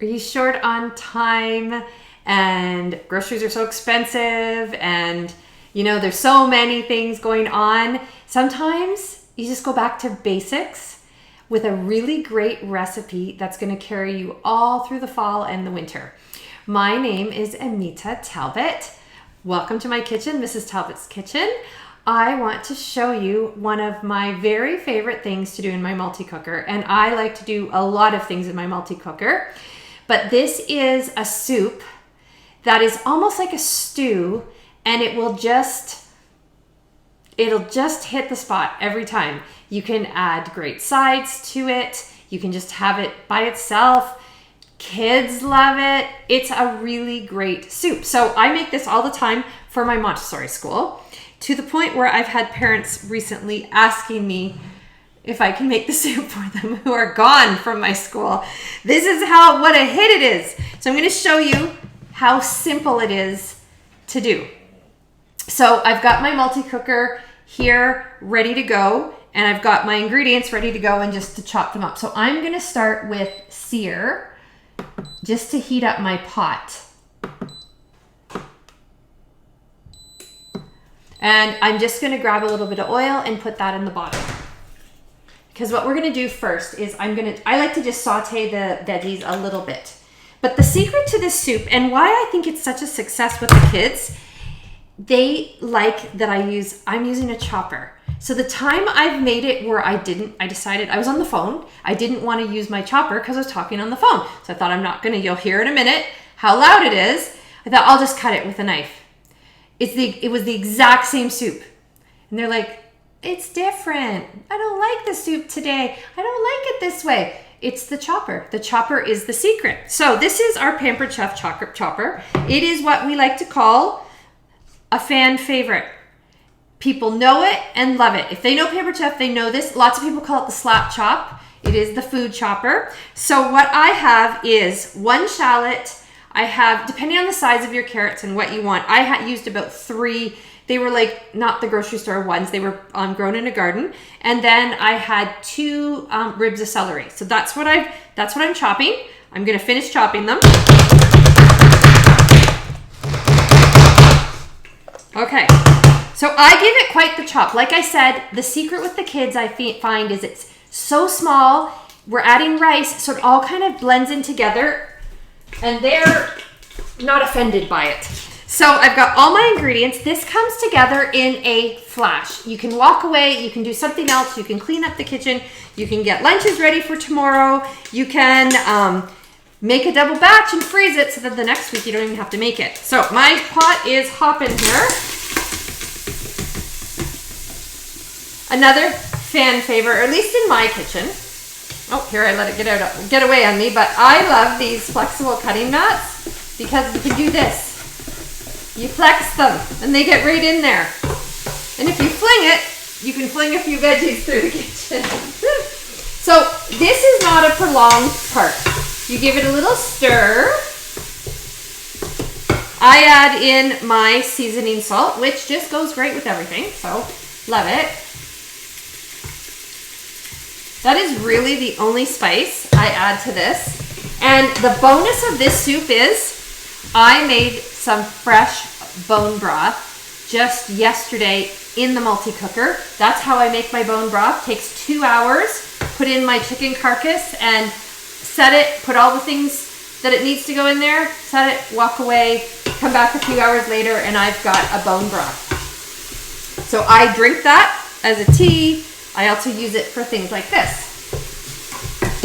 Are you short on time? And groceries are so expensive, and there's so many things going on. Sometimes you just go back to basics with a really great recipe that's going to carry you all through the fall and the winter. My name is Anita Talbot. Welcome to my kitchen, Mrs. Talbot's Kitchen. I want to show you one of my very favorite things to do in my multi-cooker, and I like to do a lot of things in my multi-cooker, but this is a soup that is almost like a stew, and it'll just hit the spot every time. You can add great sides to it. You can just have it by itself. Kids love it. It's a really great soup. So I make this all the time for my Montessori school, to the point where I've had parents recently asking me if I can make the soup for them who are gone from my school. This is what a hit it is. So I'm going to show you how simple it is to do. So I've got my multi-cooker here ready to go, and I've got my ingredients ready to go and just to chop them up. So I'm going to start with sear, just to heat up my pot. And I'm just going to grab a little bit of oil and put that in the bottom. Because what we're going to do first is I like to just saute the veggies a little bit. But the secret to this soup, and why I think it's such a success with the kids, they like that I'm using a chopper. So the time I've made it where I decided, I was on the phone. I didn't want to use my chopper because I was talking on the phone. So I thought you'll hear in a minute how loud it is. I thought I'll just cut it with a knife. It was the exact same soup. And they're like, it's different. I don't like the soup today. I don't like it this way. It's the chopper. The chopper is the secret. So this is our Pampered Chef chopper. It is what we like to call a fan favorite. People know it and love it. If they know Pampered Chef, they know this. Lots of people call it the slap chop. It is the food chopper. So what I have is 1 shallot. I have, depending on the size of your carrots and what you want, I used about 3. They were like not the grocery store ones. They were grown in a garden. And then I had 2 ribs of celery. So that's what I'm chopping. I'm going to finish chopping them. Okay. So I give it quite the chop. Like I said, the secret with the kids I find is it's so small. We're adding rice, so it all kind of blends in together, and they're not offended by it. So I've got all my ingredients. This comes together in a flash. You can walk away, you can do something else, you can clean up the kitchen, you can get lunches ready for tomorrow, you can make a double batch and freeze it so that the next week you don't even have to make it. So my pot is hopping here. Another fan favorite, or at least in my kitchen. Oh, here I let it get away on me, but I love these flexible cutting mats because you can do this. You flex them and they get right in there. And if you fling it, you can fling a few veggies through the kitchen. So this is not a prolonged part. You give it a little stir. I add in my seasoning salt, which just goes great with everything, so love it. That is really the only spice I add to this. And the bonus of this soup is I made some fresh bone broth just yesterday in the multi-cooker. That's how I make my bone broth. Takes 2 hours. Put in my chicken carcass and set it, put all the things that it needs to go in there, set it, walk away, come back a few hours later, and I've got a bone broth. So I drink that as a tea. I also use it for things like this.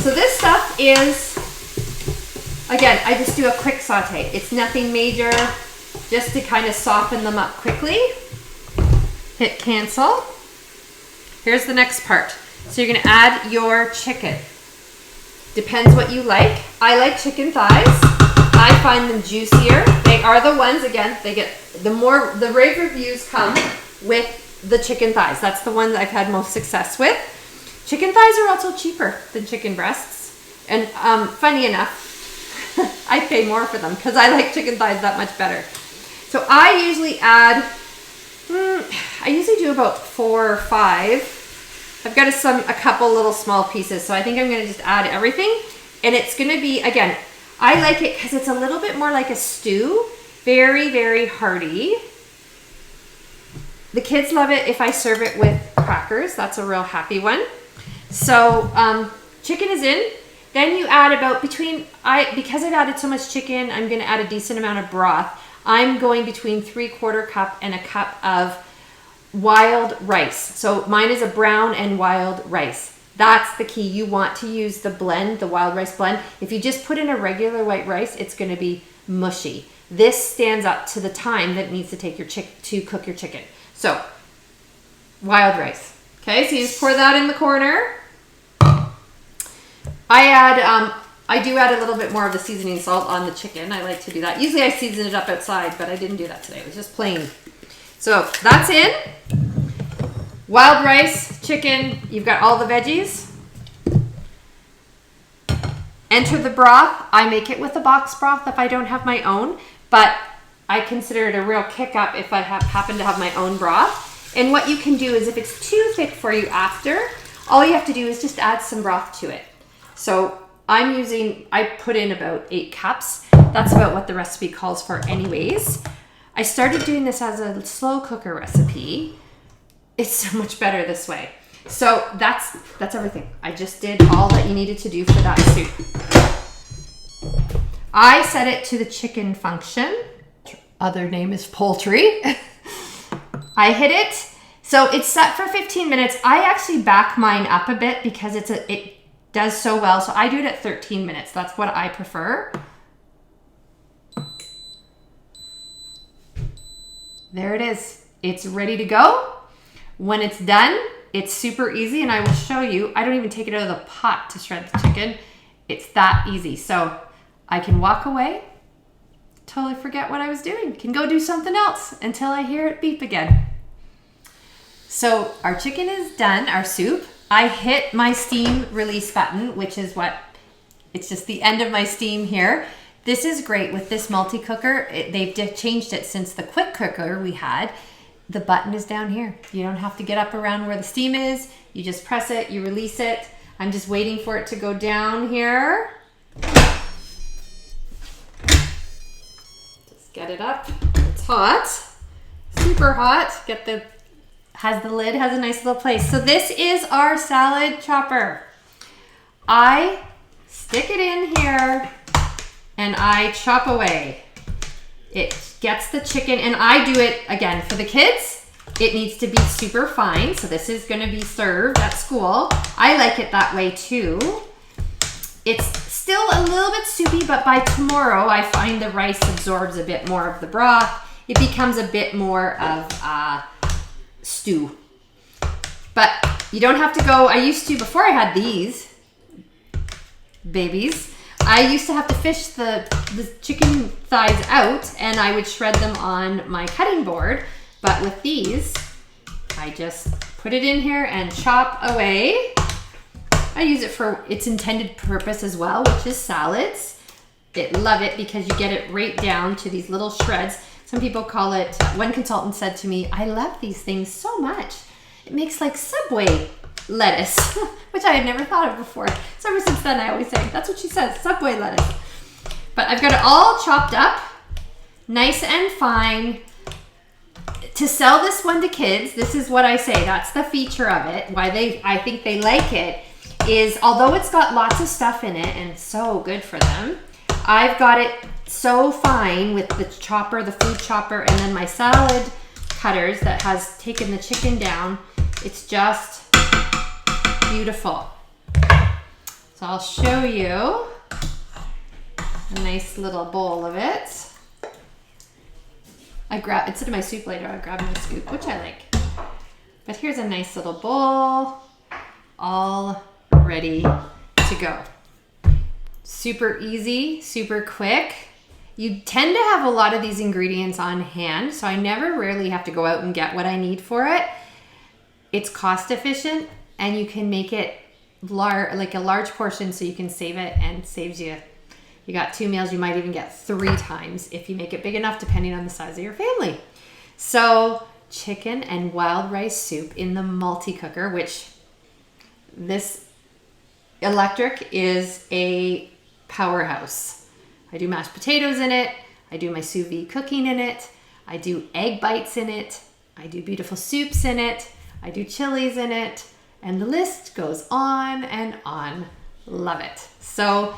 So this stuff is, again, I just do a quick saute. It's nothing major, just to kind of soften them up quickly. Hit cancel. Here's the next part. So you're gonna add your chicken. Depends what you like. I like chicken thighs. I find them juicier. They are the ones, again, the rave reviews come with the chicken thighs. That's the one that I've had most success with. Chicken thighs are also cheaper than chicken breasts. And funny enough, I pay more for them because I like chicken thighs that much better. So I usually add, I usually do about 4 or 5. I've got a couple little small pieces, so I think I'm going to just add everything. And it's going to be, again, I like it because it's a little bit more like a stew. Very, very hearty. The kids love it if I serve it with crackers. That's a real happy one. So chicken is in. Then you add about because I've added so much chicken, I'm going to add a decent amount of broth. I'm going between 3/4 cup and a cup of wild rice. So mine is a brown and wild rice. That's the key. You want to use the blend, the wild rice blend. If you just put in a regular white rice, it's going to be mushy. This stands up to the time that it needs to take to cook your chicken. So wild rice. Okay, so you just pour that in the corner. I do add a little bit more of the seasoning salt on the chicken. I like to do that. Usually I season it up outside, but I didn't do that today. It was just plain. So that's in. Wild rice, chicken, you've got all the veggies. Enter the broth. I make it with a box broth if I don't have my own, but I consider it a real kick up if I happen to have my own broth. And what you can do is if it's too thick for you after, all you have to do is just add some broth to it. So I put in about 8 cups. That's about what the recipe calls for anyways. I started doing this as a slow cooker recipe. It's so much better this way. So that's everything. I just did all that you needed to do for that soup. I set it to the chicken function. Other name is poultry. I hit it. So it's set for 15 minutes. I actually back mine up a bit because it does so well. So I do it at 13 minutes. That's what I prefer. There it is. It's ready to go. When it's done, it's super easy and I will show you. I don't even take it out of the pot to shred the chicken. It's that easy. So I can walk away, totally forget what I was doing, can go do something else until I hear it beep again. So our chicken is done, our soup. I hit my steam release button, which is it's just the end of my steam here. This is great with this multi-cooker. They've changed it since the quick cooker we had. The button is down here. You don't have to get up around where the steam is. You just press it, you release it. I'm just waiting for it to go down here. Just get it up. It's hot, super hot. The lid has a nice little place. So this is our salad chopper. I stick it in here and I chop away. It gets the chicken, and I do it again for the kids. It needs to be super fine. So this is going to be served at school. I like it that way too. It's still a little bit soupy, but by tomorrow I find the rice absorbs a bit more of the broth. It becomes a bit more of a stew. But you don't have to go. I used to, before I had these babies, I used to have to fish the chicken thighs out and I would shred them on my cutting board. But with these, I just put it in here and chop away. I use it for its intended purpose as well, which is salads. Love it because you get it right down to these little shreds. Some people call it, one consultant said to me, I love these things so much. It makes like Subway lettuce, which I had never thought of before. So ever since then, I always say, that's what she says, Subway lettuce. But I've got it all chopped up, nice and fine. To sell this one to kids, this is what I say, that's the feature of it. Why I think they like it is, although it's got lots of stuff in it and so good for them, I've got it so fine with the chopper, the food chopper, and then my salad cutters that has taken the chicken down. It's just beautiful. So I'll show you a nice little bowl of it. Instead of my soup later, I grab my scoop, which I like. But here's a nice little bowl, all ready to go. Super easy, super quick. You tend to have a lot of these ingredients on hand, so I rarely have to go out and get what I need for it. It's cost efficient, and you can make it like a large portion so you can save it, and saves you. You got 2 meals, you might even get 3 times if you make it big enough, depending on the size of your family. So chicken and wild rice soup in the multi-cooker, which this electric is a powerhouse. I do mashed potatoes in it. I do my sous vide cooking in it. I do egg bites in it. I do beautiful soups in it. I do chilies in it. And the list goes on and on. Love it. So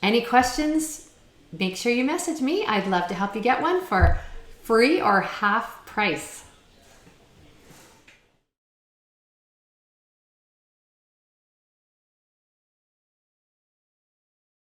any questions, make sure you message me. I'd love to help you get one for free or half price.